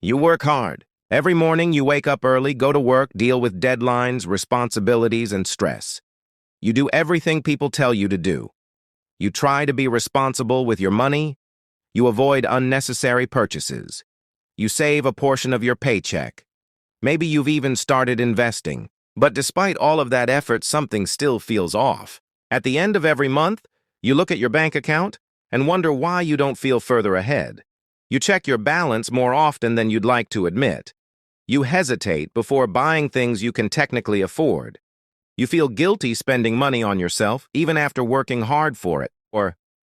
You work hard. Every morning you wake up early, go to work, deal with deadlines, responsibilities, and stress. You do everything people tell you to do. You try to be responsible with your money. You avoid unnecessary purchases. You save a portion of your paycheck. Maybe you've even started investing. But despite all of that effort, something still feels off. At the end of every month, you look at your bank account and wonder why you don't feel further ahead. You check your balance more often than you'd like to admit. You hesitate before buying things you can technically afford. You feel guilty spending money on yourself, even after working hard for it.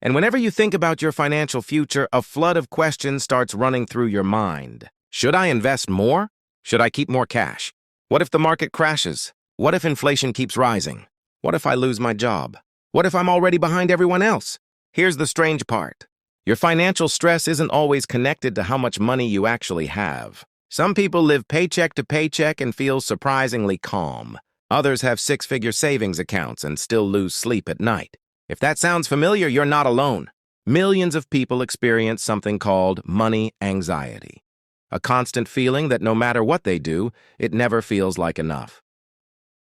And whenever you think about your financial future, a flood of questions starts running through your mind. Should I invest more? Should I keep more cash? What if the market crashes? What if inflation keeps rising? What if I lose my job? What if I'm already behind everyone else? Here's the strange part. Your financial stress isn't always connected to how much money you actually have. Some people live paycheck to paycheck and feel surprisingly calm. Others have six-figure savings accounts and still lose sleep at night. If that sounds familiar, you're not alone. Millions of people experience something called money anxiety, a constant feeling that no matter what they do, it never feels like enough.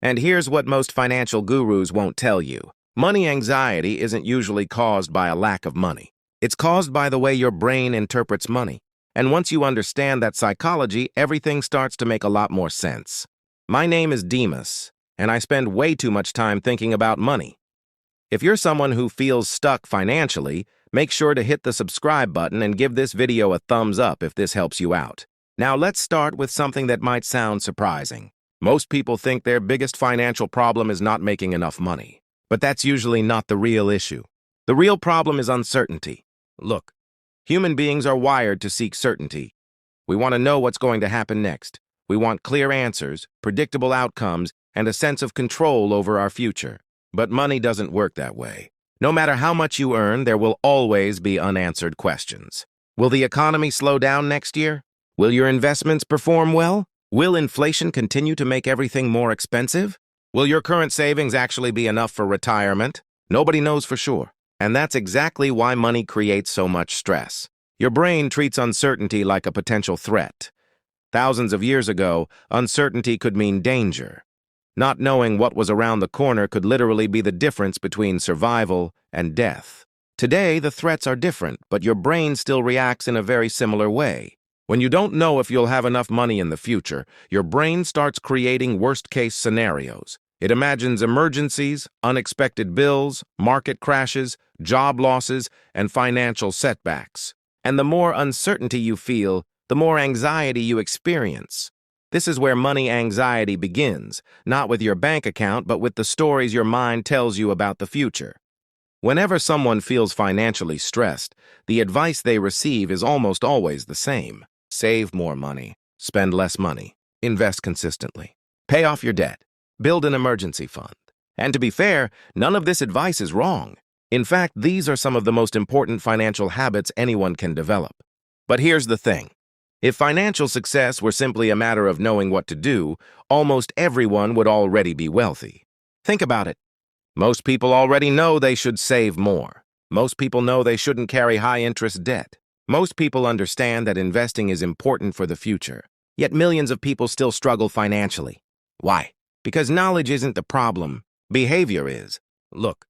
And here's what most financial gurus won't tell you. Money anxiety isn't usually caused by a lack of money. It's caused by the way your brain interprets money. And once you understand that psychology, everything starts to make a lot more sense. My name is Demas, and I spend way too much time thinking about money. If you're someone who feels stuck financially, make sure to hit the subscribe button and give this video a thumbs up if this helps you out. Now let's start with something that might sound surprising. Most people think their biggest financial problem is not making enough money. But that's usually not the real issue. The real problem is uncertainty. Look, human beings are wired to seek certainty. We want to know what's going to happen next. We want clear answers, predictable outcomes, and a sense of control over our future. But money doesn't work that way. No matter how much you earn, there will always be unanswered questions. Will the economy slow down next year? Will your investments perform well? Will inflation continue to make everything more expensive? Will your current savings actually be enough for retirement? Nobody knows for sure. And that's exactly why money creates so much stress. Your brain treats uncertainty like a potential threat. Thousands of years ago, uncertainty could mean danger. Not knowing what was around the corner could literally be the difference between survival and death. Today, the threats are different, but your brain still reacts in a very similar way. When you don't know if you'll have enough money in the future, your brain starts creating worst-case scenarios. It imagines emergencies, unexpected bills, market crashes, job losses, and financial setbacks. And the more uncertainty you feel, the more anxiety you experience. This is where money anxiety begins, not with your bank account, but with the stories your mind tells you about the future. Whenever someone feels financially stressed, the advice they receive is almost always the same. Save more money, spend less money, invest consistently, pay off your debt, build an emergency fund. And to be fair, none of this advice is wrong. In fact, these are some of the most important financial habits anyone can develop. But here's the thing. If financial success were simply a matter of knowing what to do, almost everyone would already be wealthy. Think about it. Most people already know they should save more. Most people know they shouldn't carry high-interest debt. Most people understand that investing is important for the future. Yet millions of people still struggle financially. Why? Because knowledge isn't the problem. Behavior is. Look,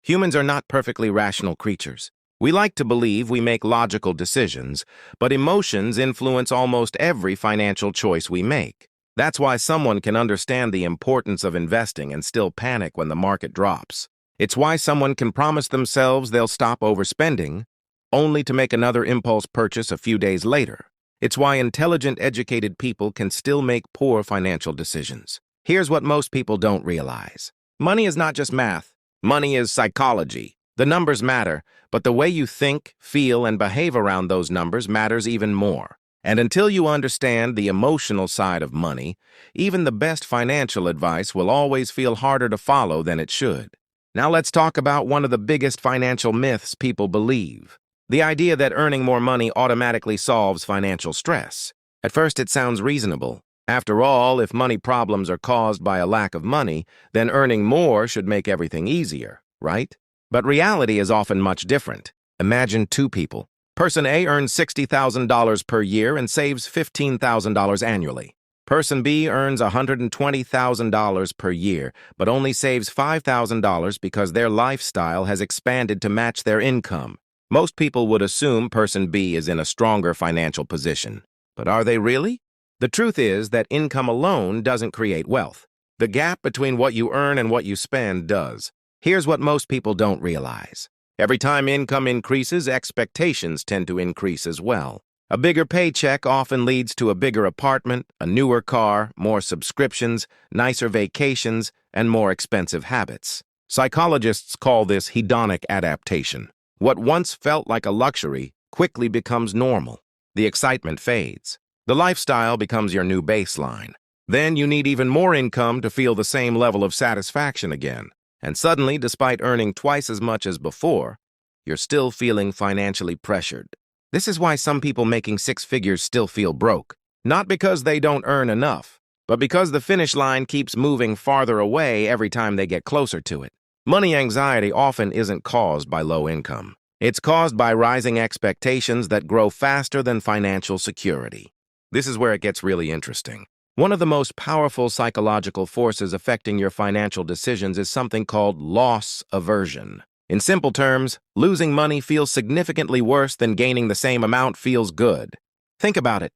humans are not perfectly rational creatures. We like to believe we make logical decisions, but emotions influence almost every financial choice we make. That's why someone can understand the importance of investing and still panic when the market drops. It's why someone can promise themselves they'll stop overspending, only to make another impulse purchase a few days later. It's why intelligent, educated people can still make poor financial decisions. Here's what most people don't realize. Money is not just math. Money is psychology. The numbers matter, but the way you think, feel, and behave around those numbers matters even more. And until you understand the emotional side of money, even the best financial advice will always feel harder to follow than it should. Now let's talk about one of the biggest financial myths people believe. The idea that earning more money automatically solves financial stress. At first it sounds reasonable. After all, if money problems are caused by a lack of money, then earning more should make everything easier, right? But reality is often much different. Imagine two people. Person A earns $60,000 per year and saves $15,000 annually. Person B earns $120,000 per year, but only saves $5,000 because their lifestyle has expanded to match their income. Most people would assume person B is in a stronger financial position. But are they really? The truth is that income alone doesn't create wealth. The gap between what you earn and what you spend does. Here's what most people don't realize. Every time income increases, expectations tend to increase as well. A bigger paycheck often leads to a bigger apartment, a newer car, more subscriptions, nicer vacations, and more expensive habits. Psychologists call this hedonic adaptation. What once felt like a luxury quickly becomes normal. The excitement fades. The lifestyle becomes your new baseline. Then you need even more income to feel the same level of satisfaction again. And suddenly, despite earning twice as much as before, you're still feeling financially pressured. This is why some people making six figures still feel broke. Not because they don't earn enough, but because the finish line keeps moving farther away every time they get closer to it. Money anxiety often isn't caused by low income. It's caused by rising expectations that grow faster than financial security. This is where it gets really interesting. One of the most powerful psychological forces affecting your financial decisions is something called loss aversion. In simple terms, losing money feels significantly worse than gaining the same amount feels good. Think about it.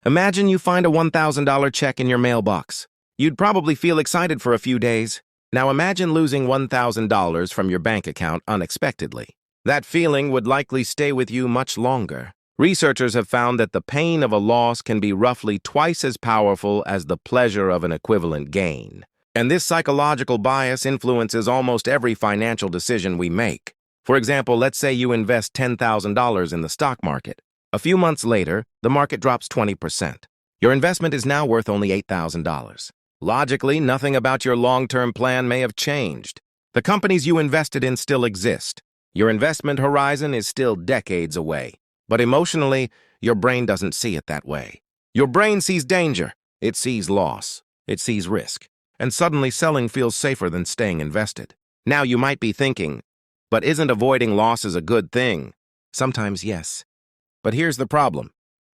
Imagine you find a $1,000 check in your mailbox. You'd probably feel excited for a few days. Now imagine losing $1,000 from your bank account unexpectedly. That feeling would likely stay with you much longer. Researchers have found that the pain of a loss can be roughly twice as powerful as the pleasure of an equivalent gain. And this psychological bias influences almost every financial decision we make. For example, let's say you invest $10,000 in the stock market. A few months later, the market drops 20%. Your investment is now worth only $8,000. Logically, nothing about your long-term plan may have changed. The companies you invested in still exist. Your investment horizon is still decades away. But emotionally, your brain doesn't see it that way. Your brain sees danger. It sees loss. It sees risk. And suddenly selling feels safer than staying invested. Now you might be thinking, but isn't avoiding losses a good thing? Sometimes yes. But here's the problem.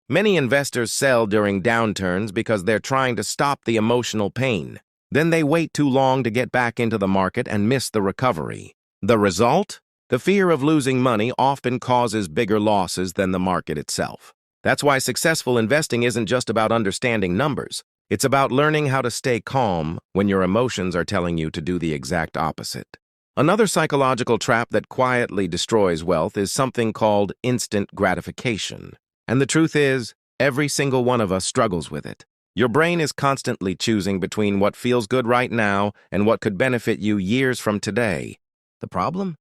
Many investors sell during downturns because they're trying to stop the emotional pain. Then they wait too long to get back into the market and miss the recovery. The result? The fear of losing money often causes bigger losses than the market itself. That's why successful investing isn't just about understanding numbers. It's about learning how to stay calm when your emotions are telling you to do the exact opposite. Another psychological trap that quietly destroys wealth is something called instant gratification. And the truth is, every single one of us struggles with it. Your brain is constantly choosing between what feels good right now and what could benefit you years from today. The problem?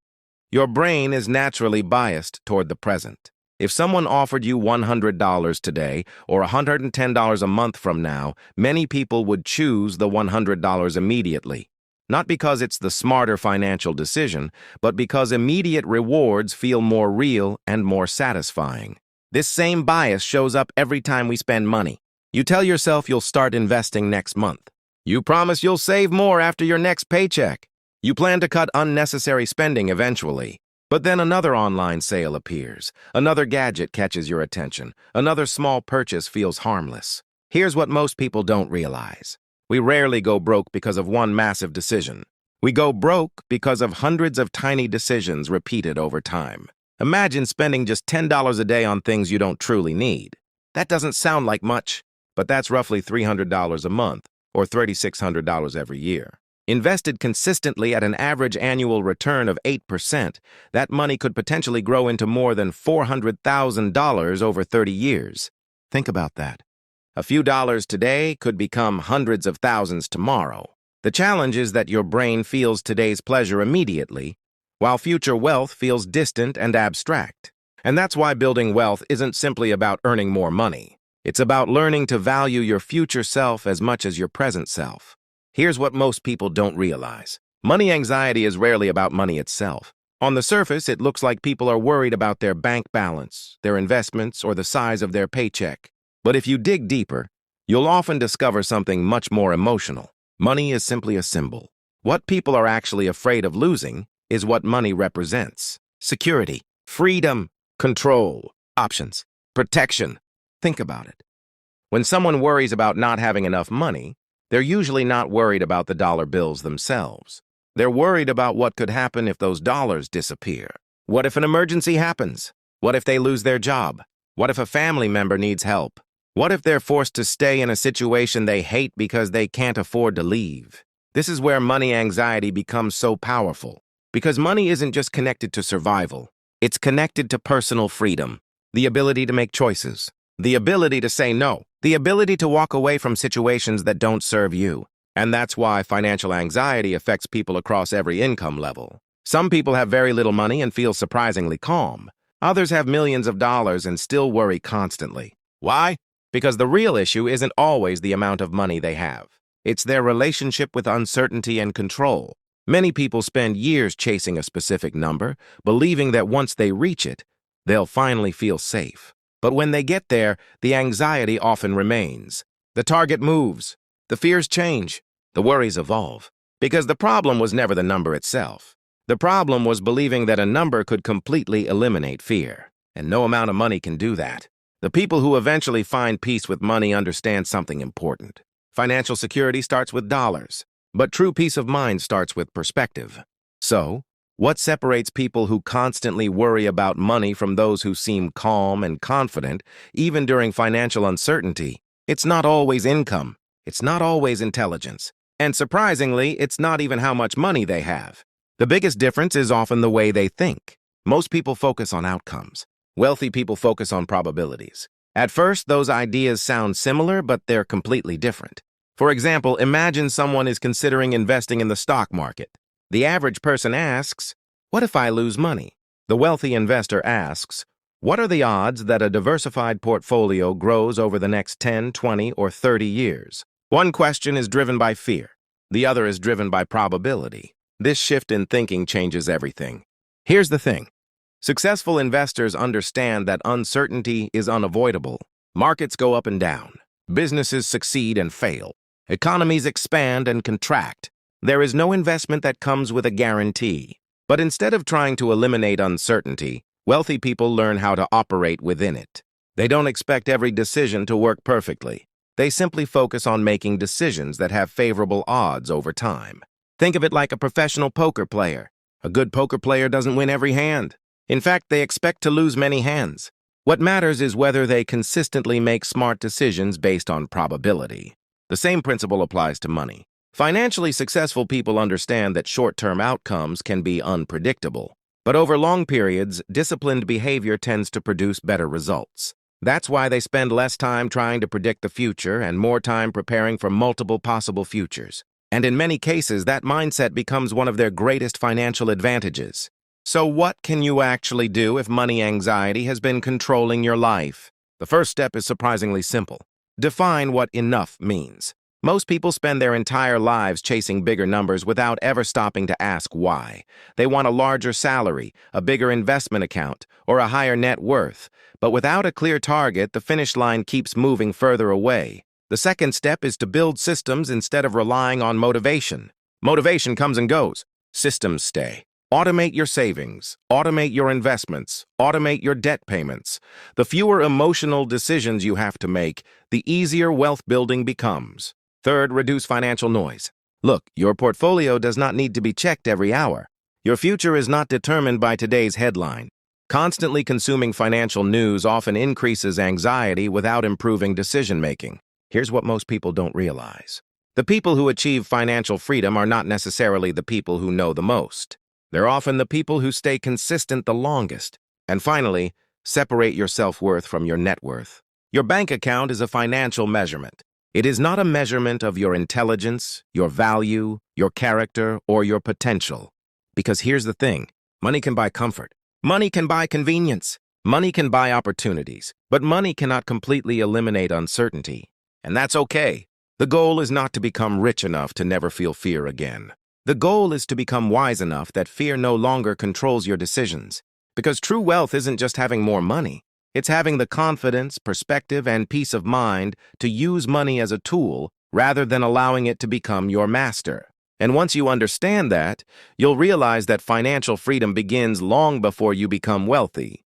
Your brain is naturally biased toward the present. If someone offered you $100 today or $110 a month from now, many people would choose the $100 immediately. Not because it's the smarter financial decision, but because immediate rewards feel more real and more satisfying. This same bias shows up every time we spend money. You tell yourself you'll start investing next month. You promise you'll save more after your next paycheck. You plan to cut unnecessary spending eventually. But then another online sale appears. Another gadget catches your attention. Another small purchase feels harmless. Here's what most people don't realize. We rarely go broke because of one massive decision. We go broke because of hundreds of tiny decisions repeated over time. Imagine spending just $10 a day on things you don't truly need. That doesn't sound like much, but that's roughly $300 a month, or $3,600 every year. Invested consistently at an average annual return of 8%, that money could potentially grow into more than $400,000 over 30 years. Think about that. A few dollars today could become hundreds of thousands tomorrow. The challenge is that your brain feels today's pleasure immediately, while future wealth feels distant and abstract. And that's why building wealth isn't simply about earning more money. It's about learning to value your future self as much as your present self. Here's what most people don't realize. Money anxiety is rarely about money itself. On the surface, it looks like people are worried about their bank balance, their investments, or the size of their paycheck. But if you dig deeper, you'll often discover something much more emotional. Money is simply a symbol. What people are actually afraid of losing is what money represents: security, freedom, control. Options. Protection. Think about it. When someone worries about not having enough money, they're usually not worried about the dollar bills themselves. They're worried about what could happen if those dollars disappear. What if an emergency happens? What if they lose their job? What if a family member needs help? What if they're forced to stay in a situation they hate because they can't afford to leave? This is where money anxiety becomes so powerful. Because money isn't just connected to survival. It's connected to personal freedom, the ability to make choices, the ability to say no, the ability to walk away from situations that don't serve you. And that's why financial anxiety affects people across every income level. Some people have very little money and feel surprisingly calm. Others have millions of dollars and still worry constantly. Why? Because the real issue isn't always the amount of money they have. It's their relationship with uncertainty and control. Many people spend years chasing a specific number, believing that once they reach it, they'll finally feel safe. But when they get there, the anxiety often remains. The target moves. The fears change. The worries evolve. Because the problem was never the number itself. The problem was believing that a number could completely eliminate fear. And no amount of money can do that. The people who eventually find peace with money understand something important. Financial security starts with dollars, but true peace of mind starts with perspective. So, what separates people who constantly worry about money from those who seem calm and confident, even during financial uncertainty? It's not always income. It's not always intelligence. And surprisingly, it's not even how much money they have. The biggest difference is often the way they think. Most people focus on outcomes. Wealthy people focus on probabilities. At first, those ideas sound similar, but they're completely different. For example, imagine someone is considering investing in the stock market. The average person asks, "What if I lose money?" The wealthy investor asks, "What are the odds that a diversified portfolio grows over the next 10, 20, or 30 years?" One question is driven by fear. The other is driven by probability. This shift in thinking changes everything. Here's the thing. Successful investors understand that uncertainty is unavoidable. Markets go up and down. Businesses succeed and fail. Economies expand and contract. There is no investment that comes with a guarantee. But instead of trying to eliminate uncertainty, wealthy people learn how to operate within it. They don't expect every decision to work perfectly. They simply focus on making decisions that have favorable odds over time. Think of it like a professional poker player. A good poker player doesn't win every hand. In fact, they expect to lose many hands. What matters is whether they consistently make smart decisions based on probability. The same principle applies to money. Financially successful people understand that short-term outcomes can be unpredictable. But over long periods, disciplined behavior tends to produce better results. That's why they spend less time trying to predict the future and more time preparing for multiple possible futures. And in many cases, that mindset becomes one of their greatest financial advantages. So what can you actually do if money anxiety has been controlling your life? The first step is surprisingly simple. Define what enough means. Most people spend their entire lives chasing bigger numbers without ever stopping to ask why. They want a larger salary, a bigger investment account, or a higher net worth. But without a clear target, the finish line keeps moving further away. The second step is to build systems instead of relying on motivation. Motivation comes and goes. Systems stay. Automate your savings, automate your investments, automate your debt payments. The fewer emotional decisions you have to make, the easier wealth building becomes. Third, reduce financial noise. Look, your portfolio does not need to be checked every hour. Your future is not determined by today's headline. Constantly consuming financial news often increases anxiety without improving decision-making. Here's what most people don't realize. The people who achieve financial freedom are not necessarily the people who know the most. They're often the people who stay consistent the longest. And finally, separate your self-worth from your net worth. Your bank account is a financial measurement. It is not a measurement of your intelligence, your value, your character, or your potential. Because here's the thing, money can buy comfort. Money can buy convenience. Money can buy opportunities. But money cannot completely eliminate uncertainty. And that's okay. The goal is not to become rich enough to never feel fear again. The goal is to become wise enough that fear no longer controls your decisions. Because true wealth isn't just having more money. It's having the confidence, perspective, and peace of mind to use money as a tool rather than allowing it to become your master. And once you understand that, you'll realize that financial freedom begins long before you become wealthy.